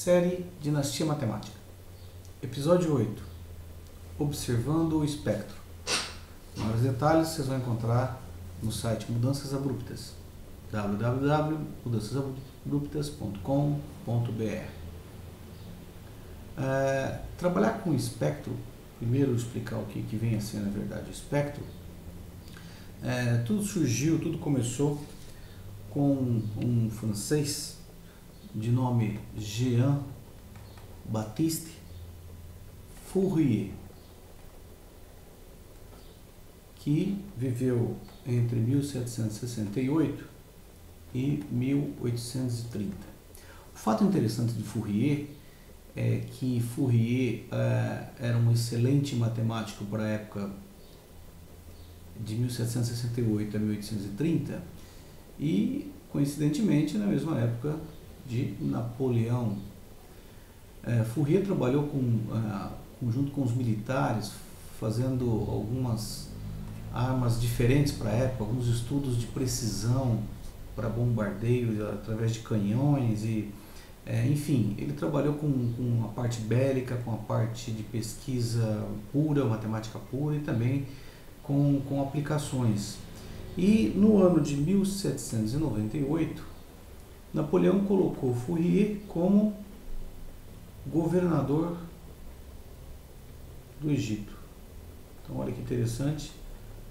Série Dinastia Matemática. Episódio 8. Observando o espectro. Maiores detalhes vocês vão encontrar no site Mudanças Abruptas, www.mudançasabruptas.com.br. Trabalhar com espectro, primeiro explicar o que vem a ser na verdade o espectro. Tudo começou com um francês de nome Jean-Baptiste Fourier, que viveu entre 1768 e 1830. O fato interessante de Fourier é que Fourier era um excelente matemático para a época de 1768 a 1830 e, coincidentemente, na mesma época de Napoleão. Fourier trabalhou junto com os militares, fazendo algumas armas diferentes para a época, alguns estudos de precisão para bombardeio através de canhões enfim, ele trabalhou com a parte bélica, com a parte de pesquisa pura, matemática pura e também com aplicações. E no ano de 1798, Napoleão colocou Fourier como governador do Egito. Então olha que interessante,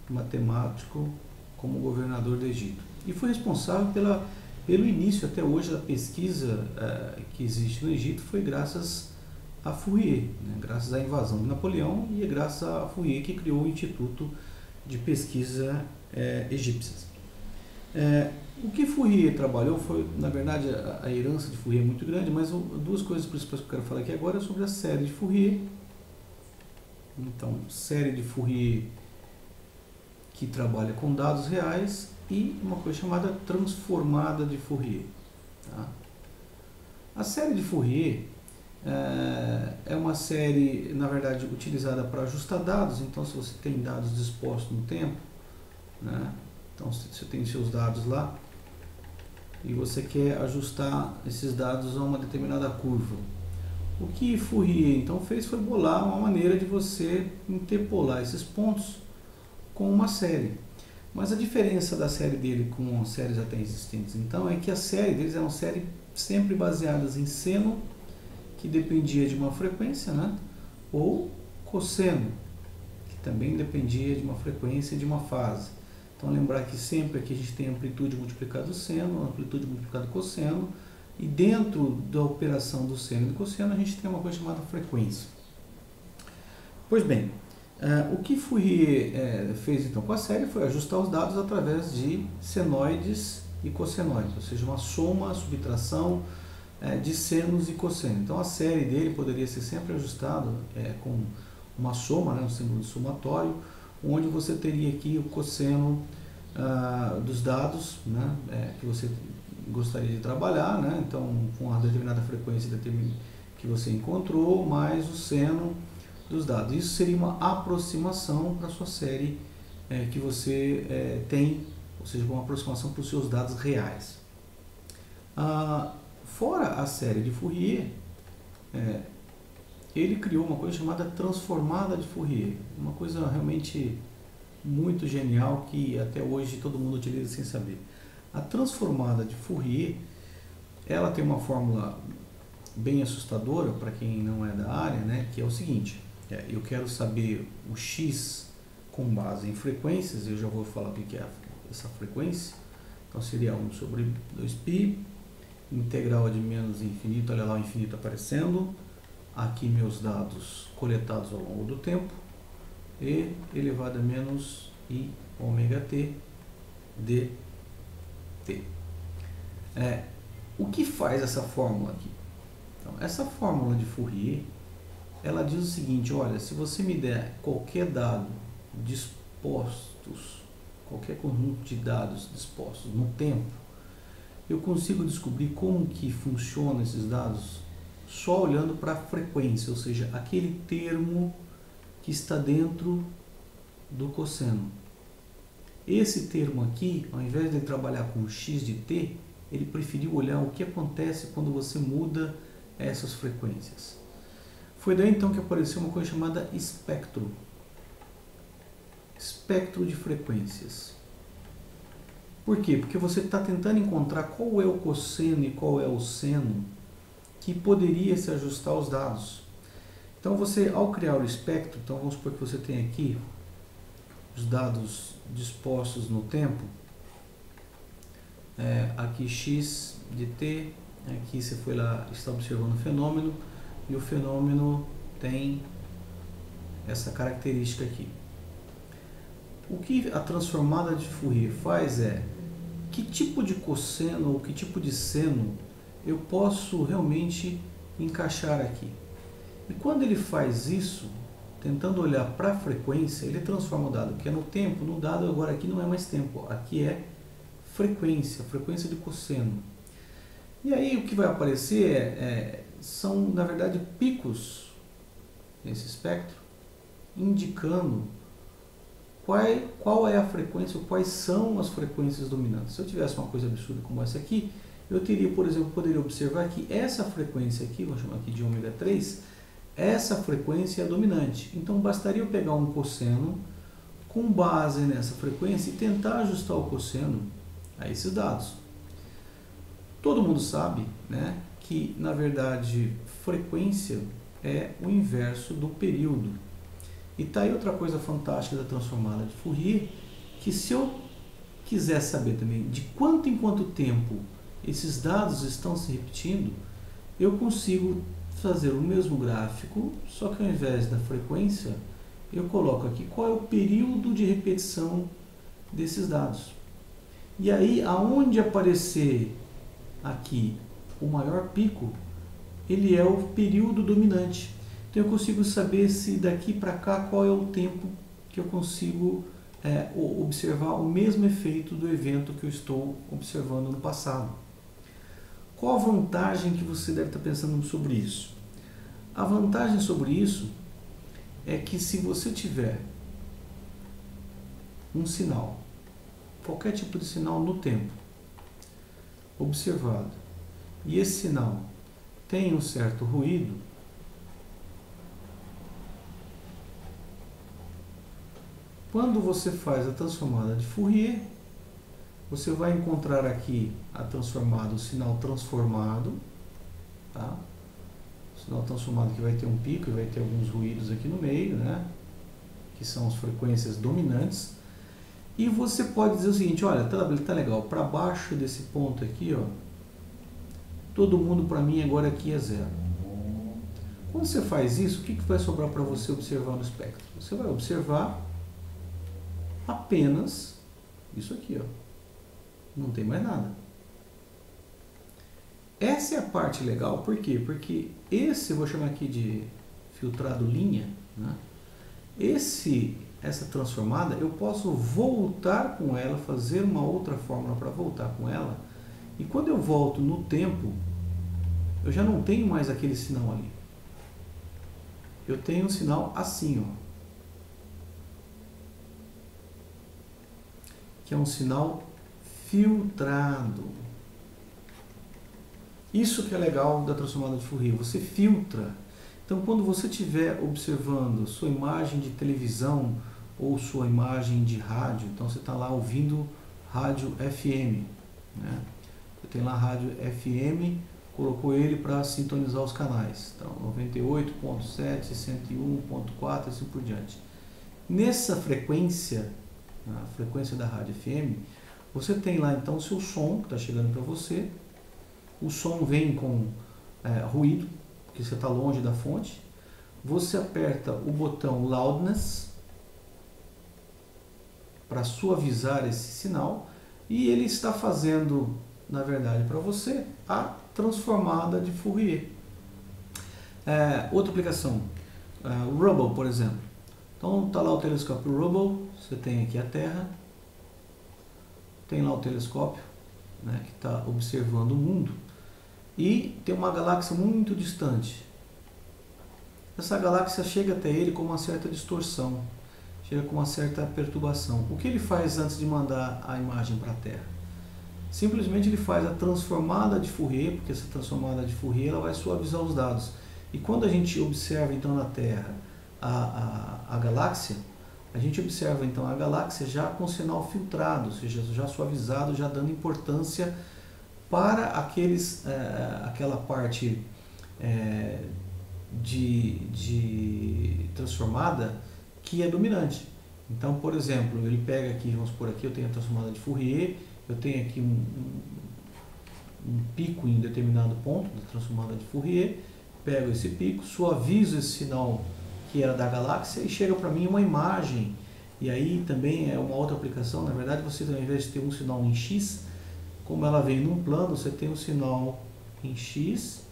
matemático como governador do Egito. E foi responsável pelo início até hoje da pesquisa que existe no Egito, foi graças a Fourier, né? Graças à invasão de Napoleão, e é graças a Fourier que criou o Instituto de Pesquisa Egípcias. O que Fourier trabalhou foi, na verdade, a herança de Fourier é muito grande, mas duas coisas principais que eu quero falar aqui agora é sobre a série de Fourier. Então, série de Fourier que trabalha com dados reais e uma coisa chamada transformada de Fourier. Tá? A série de Fourier é uma série, na verdade, utilizada para ajustar dados. Então, se você tem dados dispostos no tempo, né? Então, se você tem seus dados lá e você quer ajustar esses dados a uma determinada curva, o que Fourier então fez foi bolar uma maneira de você interpolar esses pontos com uma série. Mas a diferença da série dele com as séries até existentes, então, é que a série deles era uma série sempre baseadas em seno, que dependia de uma frequência, né? Ou cosseno, que também dependia de uma frequência e de uma fase. Então, lembrar que sempre aqui a gente tem amplitude multiplicado seno, amplitude multiplicado cosseno, e dentro da operação do seno e do cosseno a gente tem uma coisa chamada frequência. Pois bem, o que Fourier fez então com a série foi ajustar os dados através de senoides e cossenoides, ou seja, uma soma, subtração de senos e cossenos. Então a série dele poderia ser sempre ajustada com uma soma, né, um símbolo de somatório, onde você teria aqui o cosseno dos dados, né, que você gostaria de trabalhar, né, então com uma determinada frequência que você encontrou, mais o seno dos dados. Isso seria uma aproximação para a sua série que você tem, ou seja, uma aproximação para os seus dados reais. Fora a série de Fourier, ele criou uma coisa chamada transformada de Fourier, uma coisa realmente muito genial que até hoje todo mundo utiliza sem saber. A transformada de Fourier, ela tem uma fórmula bem assustadora para quem não é da área, né, que é o seguinte: eu quero saber o x com base em frequências, eu já vou falar o que é essa frequência. Então seria 1 sobre 2π, integral de menos infinito, olha lá o infinito aparecendo, aqui meus dados coletados ao longo do tempo, e elevado a menos i ômega t dt. O que faz essa fórmula aqui? Então, essa fórmula de Fourier, ela diz o seguinte: olha, se você me der qualquer dado dispostos, qualquer conjunto de dados dispostos no tempo, eu consigo descobrir como que funcionam esses dados só olhando para a frequência, ou seja, aquele termo que está dentro do cosseno. Esse termo aqui, ao invés de trabalhar com x de t, ele preferiu olhar o que acontece quando você muda essas frequências. Foi daí então que apareceu uma coisa chamada espectro. Espectro de frequências. Por quê? Porque você está tentando encontrar qual é o cosseno e qual é o seno que poderia se ajustar aos dados. Então você, ao criar o espectro, então vamos supor que você tem aqui os dados dispostos no tempo, aqui x de t, aqui você foi lá, está observando o fenômeno, e o fenômeno tem essa característica aqui. O que a transformada de Fourier faz é, que tipo de cosseno ou que tipo de seno eu posso realmente encaixar aqui. E quando ele faz isso, tentando olhar para a frequência, ele transforma o dado que é no tempo, no dado agora aqui não é mais tempo, aqui é frequência de cosseno. E aí o que vai aparecer são, na verdade, picos nesse espectro, indicando qual é a frequência, ou quais são as frequências dominantes. Se eu tivesse uma coisa absurda como essa aqui, eu teria, por exemplo, poderia observar que essa frequência aqui, vou chamar aqui de ômega 3, essa frequência é dominante. Então bastaria eu pegar um cosseno com base nessa frequência e tentar ajustar o cosseno a esses dados. Todo mundo sabe, né, que na verdade frequência é o inverso do período. E tá aí outra coisa fantástica da transformada de Fourier, que se eu quiser saber também de quanto em quanto tempo esses dados estão se repetindo, eu consigo fazer o mesmo gráfico, só que ao invés da frequência, eu coloco aqui qual é o período de repetição desses dados. E aí, aonde aparecer aqui o maior pico, ele é o período dominante. Então eu consigo saber se daqui para cá qual é o tempo que eu consigo observar o mesmo efeito do evento que eu estou observando no passado. Qual a vantagem que você deve estar pensando sobre isso? A vantagem sobre isso é que se você tiver um sinal, qualquer tipo de sinal no tempo, observado, e esse sinal tem um certo ruído, quando você faz a transformada de Fourier, você vai encontrar aqui a transformada, o sinal transformado, tá? O sinal transformado que vai ter um pico e vai ter alguns ruídos aqui no meio, né? Que são as frequências dominantes. E você pode dizer o seguinte, olha, tá legal, para baixo desse ponto aqui, ó, todo mundo para mim agora aqui é zero. Quando você faz isso, o que vai sobrar para você observar no espectro? Você vai observar apenas isso aqui, ó. Não tem mais nada. Essa é a parte legal, por quê? Porque esse, eu vou chamar aqui de filtrado linha, né? Essa transformada, eu posso voltar com ela, fazer uma outra fórmula para voltar com ela, e quando eu volto no tempo, eu já não tenho mais aquele sinal ali. Eu tenho um sinal assim, ó, que é um sinal filtrado. Isso que é legal da transformada de Fourier, você filtra. Então, quando você estiver observando sua imagem de televisão ou sua imagem de rádio, então você está lá ouvindo rádio FM, né? Você tem lá rádio FM, colocou ele para sintonizar os canais, então 98.7, 101.4 e assim por diante. Nessa frequência, a frequência da rádio FM, você tem lá então o seu som que está chegando para você. O som vem com ruído, porque você está longe da fonte. Você aperta o botão Loudness para suavizar esse sinal e ele está fazendo, na verdade, para você a transformada de Fourier. Outra aplicação, o Hubble, por exemplo. Então está lá o telescópio Hubble, você tem aqui a Terra, tem lá o telescópio, né, que está observando o mundo, e tem uma galáxia muito distante. Essa galáxia chega até ele com uma certa distorção, chega com uma certa perturbação. O que ele faz antes de mandar a imagem para a Terra? simplesmente ele faz a transformada de Fourier, porque essa transformada de Fourier ela vai suavizar os dados. E quando a gente observa então na Terra a galáxia, a gente observa então a galáxia já com sinal filtrado, ou seja, já suavizado, já dando importância para aquela parte de transformada que é dominante. Então, por exemplo, ele pega aqui, vamos supor aqui, eu tenho a transformada de Fourier, eu tenho aqui um pico em determinado ponto da transformada de Fourier, pego esse pico, suavizo esse sinal que era da galáxia e chega para mim uma imagem. E aí também é uma outra aplicação, na verdade você ao invés de ter um sinal em X, como ela vem num plano, você tem um sinal em X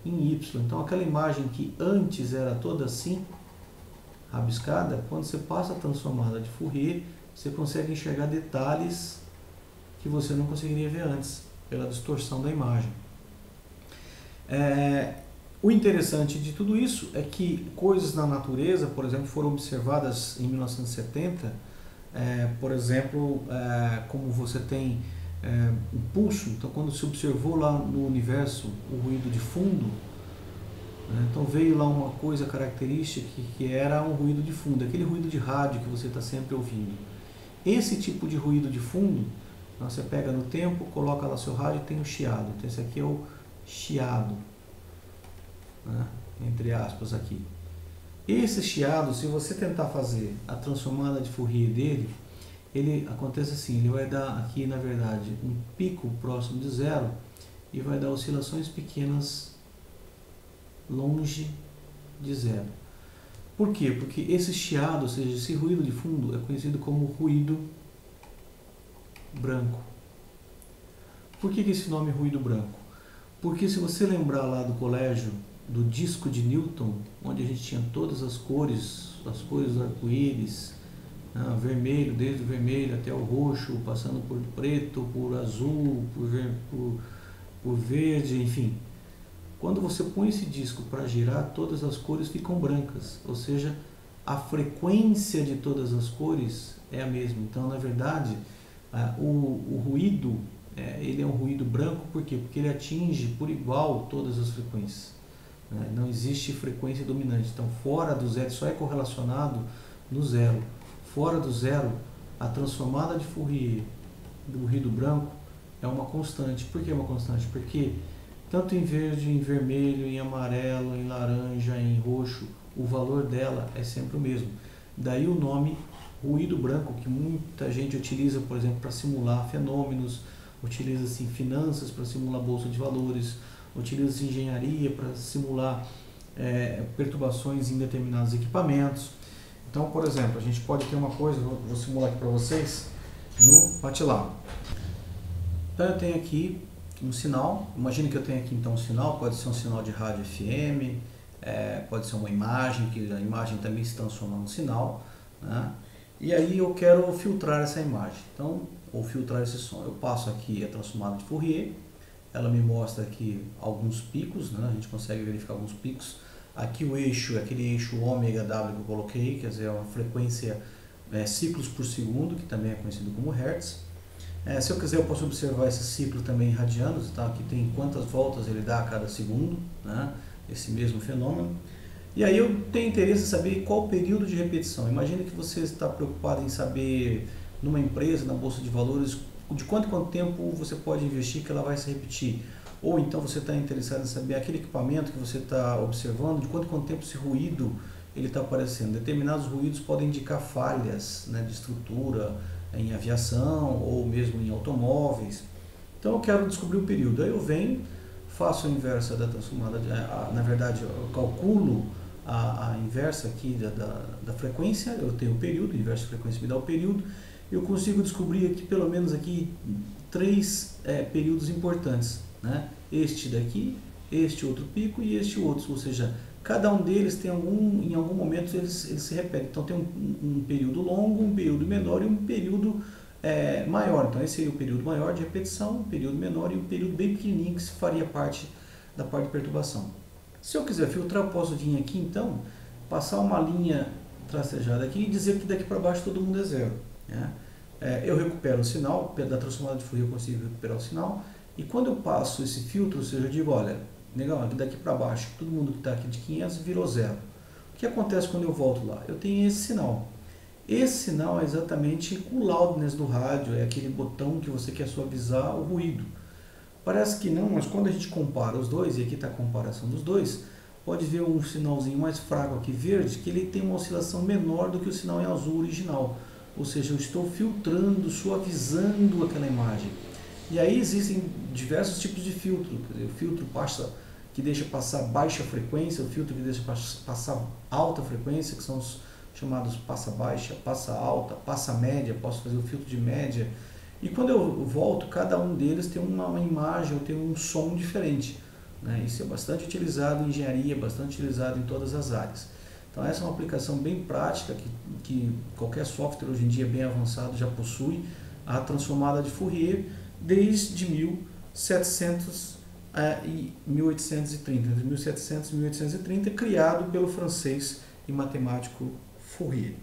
e em Y. Então aquela imagem que antes era toda assim, rabiscada, quando você passa a transformada de Fourier, você consegue enxergar detalhes que você não conseguiria ver antes, pela distorção da imagem. O interessante de tudo isso é que coisas na natureza, por exemplo, foram observadas em 1970, por exemplo, como você tem um pulso, então quando se observou lá no universo o ruído de fundo, então veio lá uma coisa característica que era um ruído de fundo, aquele ruído de rádio que você está sempre ouvindo. Esse tipo de ruído de fundo, você pega no tempo, coloca lá seu rádio e tem o chiado. Então esse aqui é o chiado, entre aspas aqui. Esse chiado, se você tentar fazer a transformada de Fourier dele, ele acontece assim, ele vai dar aqui na verdade um pico próximo de zero e vai dar oscilações pequenas longe de zero. Por quê? Porque esse chiado, ou seja, esse ruído de fundo é conhecido como ruído branco. Por que esse nome é ruído branco? Porque se você lembrar lá do colégio, do disco de Newton, onde a gente tinha todas as cores do arco-íris, vermelho, desde o vermelho até o roxo, passando por preto, por azul, por verde, enfim. Quando você põe esse disco para girar, todas as cores ficam brancas, ou seja, a frequência de todas as cores é a mesma. Então, na verdade, o ruído, ele é um ruído branco, por quê? Porque ele atinge por igual todas as frequências. Não existe frequência dominante. Então, fora do zero, só é correlacionado no zero. Fora do zero, a transformada de Fourier do ruído branco é uma constante. Por que é uma constante? Porque tanto em verde, em vermelho, em amarelo, em laranja, em roxo, o valor dela é sempre o mesmo. Daí o nome ruído branco, que muita gente utiliza, por exemplo, para simular fenômenos, utiliza assim, finanças para simular bolsa de valores, utiliza engenharia para simular perturbações em determinados equipamentos. Então, por exemplo, a gente pode ter uma coisa, vou simular aqui para vocês, no MATLAB. Então eu tenho aqui um sinal, imagine que eu tenho aqui então um sinal, pode ser um sinal de rádio FM, pode ser uma imagem, que a imagem também se transforma num sinal, e aí eu quero filtrar essa imagem, então, ou filtrar esse som. Eu passo aqui a transformada de Fourier, ela me mostra aqui alguns picos, a gente consegue verificar alguns picos. Aqui o eixo, aquele eixo ômega W que eu coloquei, quer dizer, é uma frequência ciclos por segundo, que também é conhecido como Hertz. Se eu quiser, eu posso observar esse ciclo também em radianos, tá? Aqui tem quantas voltas ele dá a cada segundo, esse mesmo fenômeno. E aí eu tenho interesse em saber qual o período de repetição. Imagina que você está preocupado em saber, numa empresa, na Bolsa de Valores, de quanto em quanto tempo você pode investir que ela vai se repetir. Ou então você está interessado em saber aquele equipamento que você está observando, de quanto em quanto tempo esse ruído ele está aparecendo. Determinados ruídos podem indicar falhas de estrutura em aviação ou mesmo em automóveis. Então eu quero descobrir o período. Aí eu venho, faço a inversa da transformada, na verdade eu calculo a inversa aqui da frequência, eu tenho o período, a inversa da frequência me dá o período, eu consigo descobrir aqui pelo menos aqui 3 períodos importantes. Este daqui, este outro pico e este outro, ou seja, cada um deles tem em algum momento eles se repetem. Então tem um período longo, um período menor e um período maior. Então esse seria o período maior de repetição, um período menor e um período bem pequenininho que faria parte da parte de perturbação. Se eu quiser filtrar, eu posso vir aqui então, passar uma linha tracejada aqui e dizer que daqui para baixo todo mundo é zero. eu recupero o sinal, da transformada de Fourier eu consigo recuperar o sinal, e quando eu passo esse filtro, ou seja, eu digo, olha, negão, daqui para baixo, todo mundo que está aqui de 500 virou zero. O que acontece quando eu volto lá? Eu tenho esse sinal. Esse sinal é exatamente o loudness do rádio, é aquele botão que você quer suavizar o ruído. Parece que não, mas quando a gente compara os dois, e aqui está a comparação dos dois, pode ver um sinalzinho mais fraco aqui verde, que ele tem uma oscilação menor do que o sinal em azul original. Ou seja, eu estou filtrando, suavizando aquela imagem. E aí existem diversos tipos de filtro. Quer dizer, o filtro que deixa passar baixa frequência, o filtro que deixa passar alta frequência, que são os chamados passa baixa, passa alta, passa média, posso fazer o filtro de média. E quando eu volto, cada um deles tem uma imagem ou tem um som diferente. Né? Isso é bastante utilizado em engenharia, bastante utilizado em todas as áreas. Então essa é uma aplicação bem prática que qualquer software hoje em dia bem avançado já possui, a transformada de Fourier desde 1700 e 1830, entre 1700 e 1830, criado pelo francês e matemático Fourier.